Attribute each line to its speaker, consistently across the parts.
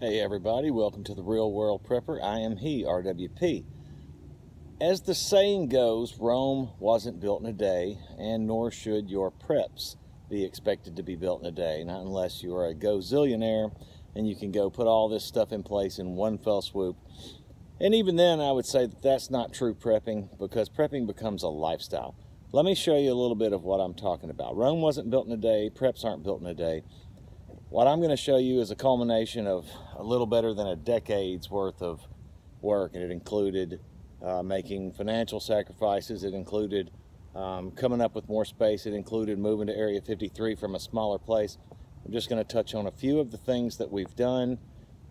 Speaker 1: Hey everybody, welcome to the Real World Prepper. I am he, RWP. As the saying goes, Rome wasn't built in a day, and nor should your preps be expected to be built in a day, not unless you are a gazillionaire and you can go put all this stuff in place in one fell swoop. And even then, I would say that that's not true prepping, because prepping becomes a lifestyle. Let me show you a little bit of what I'm talking about. Rome wasn't built in a day, preps aren't built in a day. What I'm going to show you is a culmination of a little better than a decade's worth of work, and it included making financial sacrifices. It included coming up with more space. It included moving to Area 53 from a smaller place. I'm just going to touch on a few of the things that we've done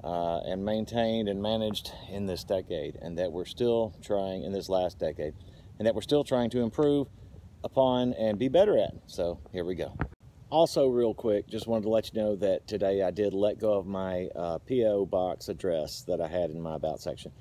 Speaker 1: and maintained and managed in this decade, and that we're still trying in this last decade, and that we're still trying to improve upon and be better at. So here we go. Also, real quick, just wanted to let you know that today I did let go of my P.O. box address that I had in my About section.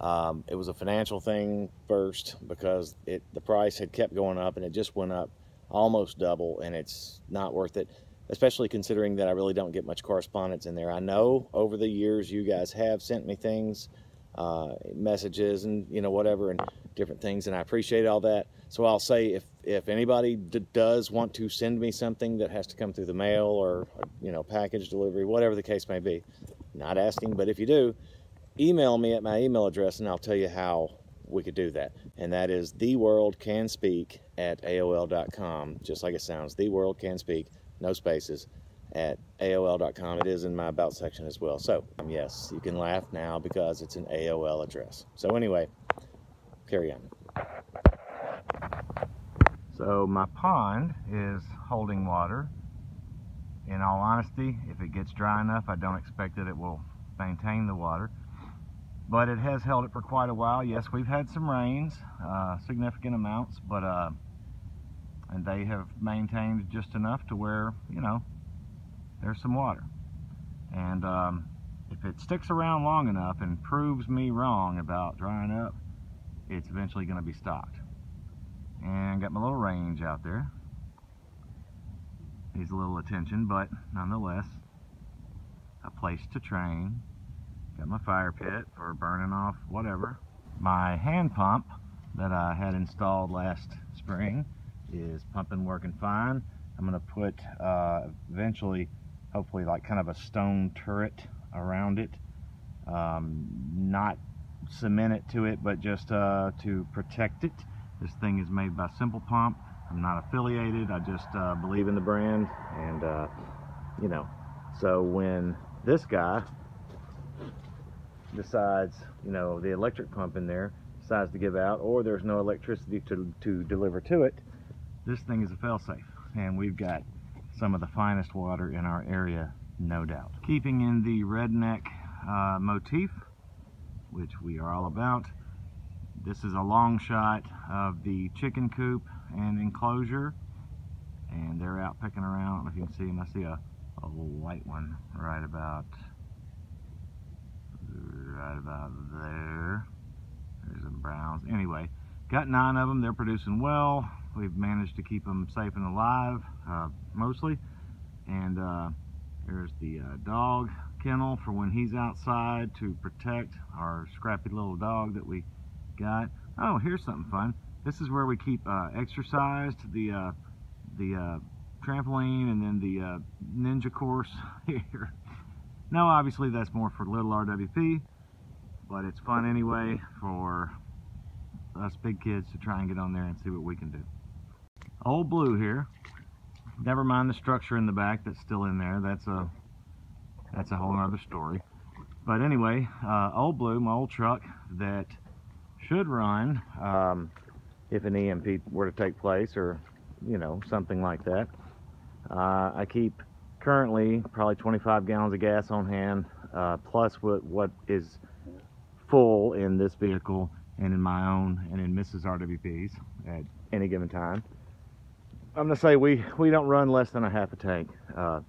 Speaker 1: It was a financial thing first, because the price had kept going up, and it just went up almost double, and it's not worth it, especially considering that I really don't get much correspondence in there. I know over the years you guys have sent me things, messages and whatever, and different things, and I appreciate all that. So I'll say, if anybody does want to send me something that has to come through the mail or package delivery, whatever the case may be, not asking, but if you do, email me at my email address and I'll tell you how we could do that. And that is theworldcanspeak@aol.com, just like it sounds. Theworldcanspeak, no spaces, at AOL.com. It is in my About section as well. So yes, you can laugh now because it's an AOL address. So anyway, carry on. So my pond is holding water. In all honesty, if it gets dry enough, I don't expect that it will maintain the water, but it has held it for quite a while. Yes, we've had some rains, significant amounts, but and they have maintained just enough to where there's some water. And if it sticks around long enough and proves me wrong about drying up, it's eventually going to be stocked. And got my little range out there. Needs a little attention, but nonetheless, a place to train. Got my fire pit for burning off whatever. My hand pump that I had installed last spring is pumping, working fine. I'm going to put eventually, hopefully, like kind of a stone turret around it. Not cement it to it, but just to protect it. This thing is made by Simple Pump. I'm not affiliated. I just believe in the brand, and so when this guy decides, the electric pump in there decides to give out, or there's no electricity to deliver to it, this thing is a fail-safe, and we've got some of the finest water in our area, no doubt. Keeping in the redneck motif, which we are all about, this is a long shot of the chicken coop and enclosure, and they're out pecking around. I don't know if you can see them. I see a white one right about there. There's some browns. Anyway, got 9 of them. They're producing well. We've managed to keep them safe and alive, mostly. And there's the dog kennel for when he's outside to protect our scrappy little dog that we got. Oh, here's something fun. This is where we keep exercised, the trampoline, and then the ninja course here. Now, obviously, that's more for little RWP, but it's fun anyway for us big kids to try and get on there and see what we can do. Old Blue here. Never mind the structure in the back that's still in there. That's a whole other story. But anyway, Old Blue, my old truck that should run if an EMP were to take place, or something like that. I keep currently probably 25 gallons of gas on hand, plus what is full in this vehicle and in my own and in Mrs. RWP's at any given time. I'm going to say we don't run less than a half a tank on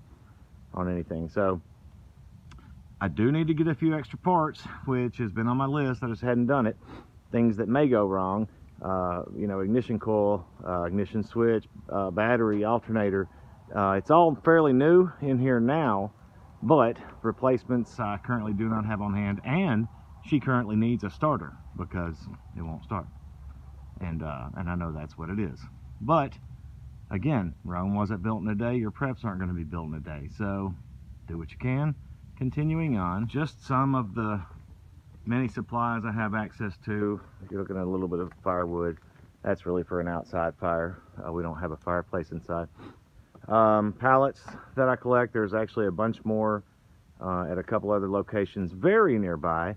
Speaker 1: anything. So I do need to get a few extra parts, which has been on my list. I just hadn't done it. Things that may go wrong, ignition coil, ignition switch, battery, alternator. It's all fairly new in here now, but replacements I currently do not have on hand, and she currently needs a starter because it won't start. And I know that's what it is. But again, Rome wasn't built in a day. Your preps aren't going to be built in a day. So do what you can. Continuing on, just some of the many supplies I have access to. You're looking at a little bit of firewood. That's really for an outside fire. We don't have a fireplace inside. Pallets that I collect. There's actually a bunch more at a couple other locations very nearby.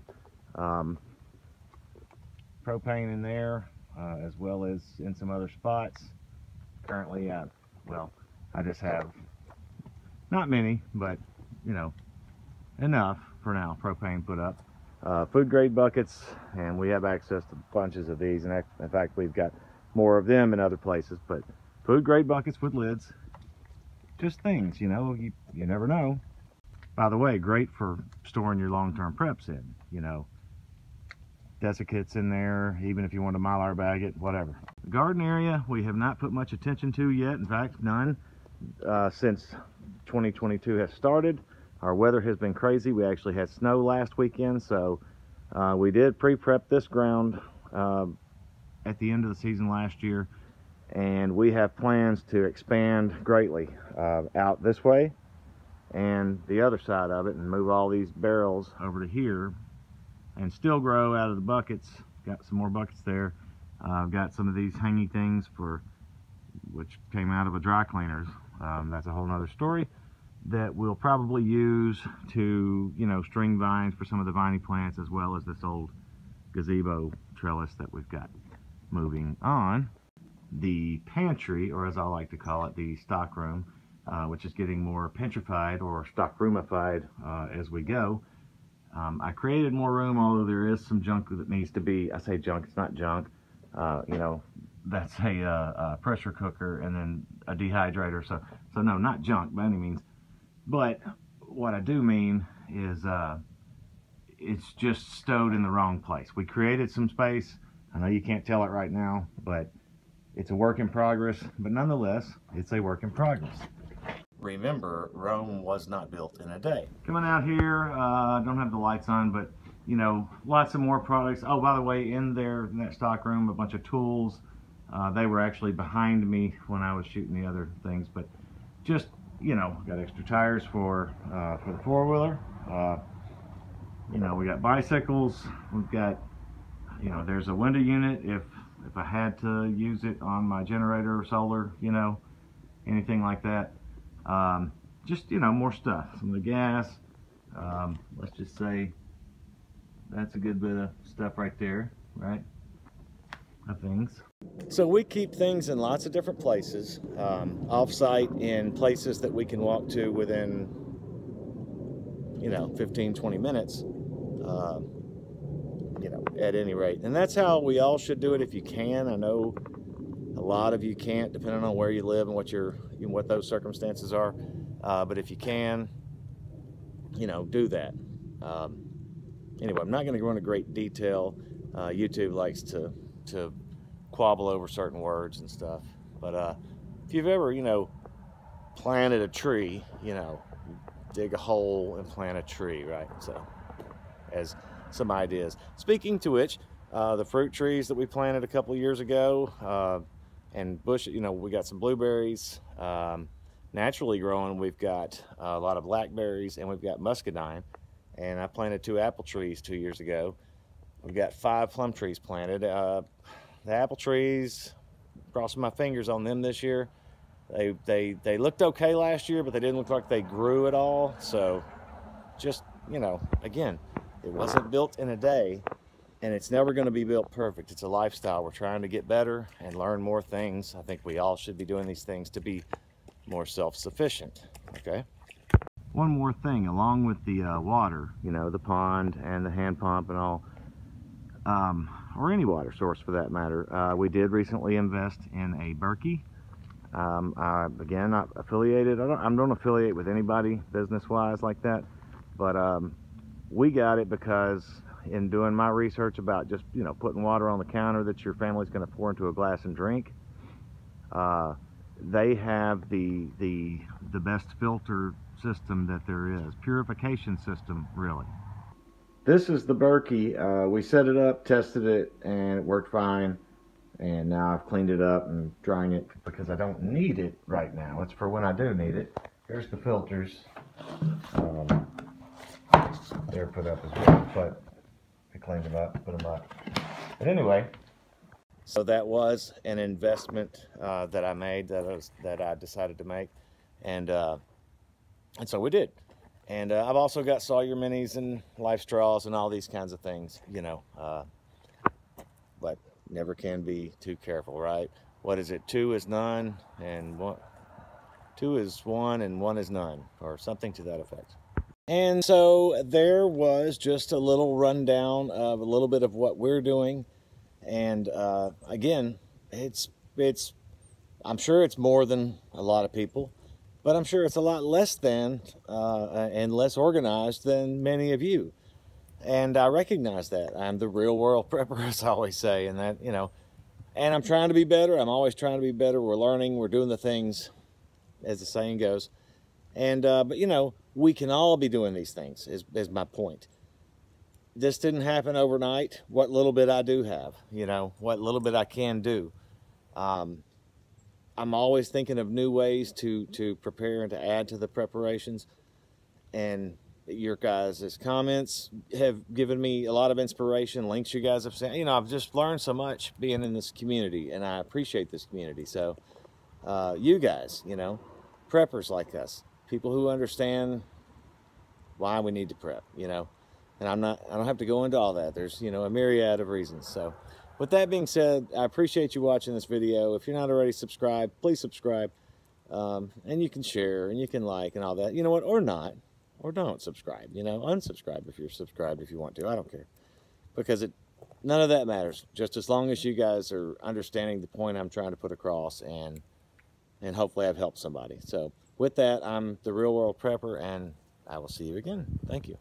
Speaker 1: Propane in there, as well as in some other spots. Currently, well, I just have not many, but you know, enough for now. Propane put up. Food grade buckets, and we have access to bunches of these, and in fact we've got more of them in other places. But food grade buckets with lids, just things, you know, you never know. By the way, great for storing your long-term preps in, you know, desiccates in there, even if you want to Mylar bag it, whatever. The garden area we have not put much attention to yet, in fact none, since 2022 has started. Our weather has been crazy. We actually had snow last weekend, so we did pre-prep this ground at the end of the season last year, and we have plans to expand greatly out this way and the other side of it, and move all these barrels over to here and still grow out of the buckets. Got some more buckets there. I've got some of these hanging things which came out of a dry cleaners. That's a whole nother story. That we'll probably use to, you know, string vines for some of the viney plants, as well as this old gazebo trellis that we've got. Moving on, the pantry, or as I like to call it, the stock room, which is getting more petrified or stock roomified as we go. I created more room, although there is some junk that needs to be, I say junk, it's not junk, you know, that's a pressure cooker and then a dehydrator, so no, not junk by any means. But what I do mean is it's just stowed in the wrong place. We created some space. I know you can't tell it right now, but it's a work in progress. But nonetheless, it's a work in progress. Remember, Rome was not built in a day. Coming out here, I don't have the lights on, but you know, lots of more products. Oh, by the way, in that stock room, a bunch of tools. They were actually behind me when I was shooting the other things, but just, you know, got extra tires for the four-wheeler. You know, we got bicycles. We've got, you know, there's a window unit if I had to use it on my generator or solar, you know, anything like that. Just, you know, more stuff. Some of the gas. Let's just say that's a good bit of stuff right there, right? Of things. So we keep things in lots of different places, off-site, in places that we can walk to within, you know, 15-20 minutes, you know, at any rate. And that's how we all should do it if you can. I know a lot of you can't, depending on where you live and what those circumstances are, but if you can, you know, do that. Anyway, I'm not going to go into great detail. YouTube likes to quabble over certain words and stuff, but if you've ever, you know, planted a tree, you know, dig a hole and plant a tree, right? So, as some ideas. Speaking to which, the fruit trees that we planted a couple of years ago, and bush, you know, we got some blueberries naturally growing. We've got a lot of blackberries, and we've got muscadine, and I planted 2 apple trees 2 years ago. We've got 5 plum trees planted. The apple trees, crossing my fingers on them this year. They looked okay last year, but they didn't look like they grew at all. So just, you know, again, it wasn't built in a day, and it's never going to be built perfect. It's a lifestyle. We're trying to get better and learn more things. I think we all should be doing these things to be more self-sufficient, okay? One more thing, along with the water, you know, the pond and the hand pump and all, or any water source for that matter, we did recently invest in a Berkey. Again, not affiliated. I don't affiliate with anybody business-wise like that, but we got it because in doing my research about just, you know, putting water on the counter that your family's going to pour into a glass and drink, they have the best filter system that there is. Purification system, really. This is the Berkey. We set it up, tested it, and it worked fine. And now I've cleaned it up and drying it because I don't need it right now. It's for when I do need it. Here's the filters. They're put up as well, but I cleaned them up, put them up. But anyway, so that was an investment that I made, that I decided to make, and so we did. And I've also got Sawyer Minis and Life Straws and all these kinds of things, you know. But never can be too careful, right? What is it? 2 is none, and 2 is 1, and 1 is none, or something to that effect. And so there was just a little rundown of a little bit of what we're doing. And again, I'm sure it's more than a lot of people, but I'm sure it's a lot less than and less organized than many of you. And I recognize that. I'm the real world prepper, as I always say, and that, you know, and I'm trying to be better. I'm always trying to be better. We're learning, we're doing the things, as the saying goes. And but you know, we can all be doing these things, is my point. This didn't happen overnight. What little bit I do have, you know, what little bit I can do. I'm always thinking of new ways to prepare and to add to the preparations. And your guys' comments have given me a lot of inspiration. Links you guys have sent. You know, I've just learned so much being in this community, and I appreciate this community. So you guys, you know, preppers like us, people who understand why we need to prep, you know. And I don't have to go into all that. There's, you know, a myriad of reasons. So with that being said, I appreciate you watching this video. If you're not already subscribed, please subscribe. And you can share and you can like and all that. You know what? Or not. Or don't subscribe. You know, unsubscribe if you're subscribed if you want to. I don't care. Because none of that matters. Just as long as you guys are understanding the point I'm trying to put across, and hopefully I've helped somebody. So with that, I'm the Real World Prepper, and I will see you again. Thank you.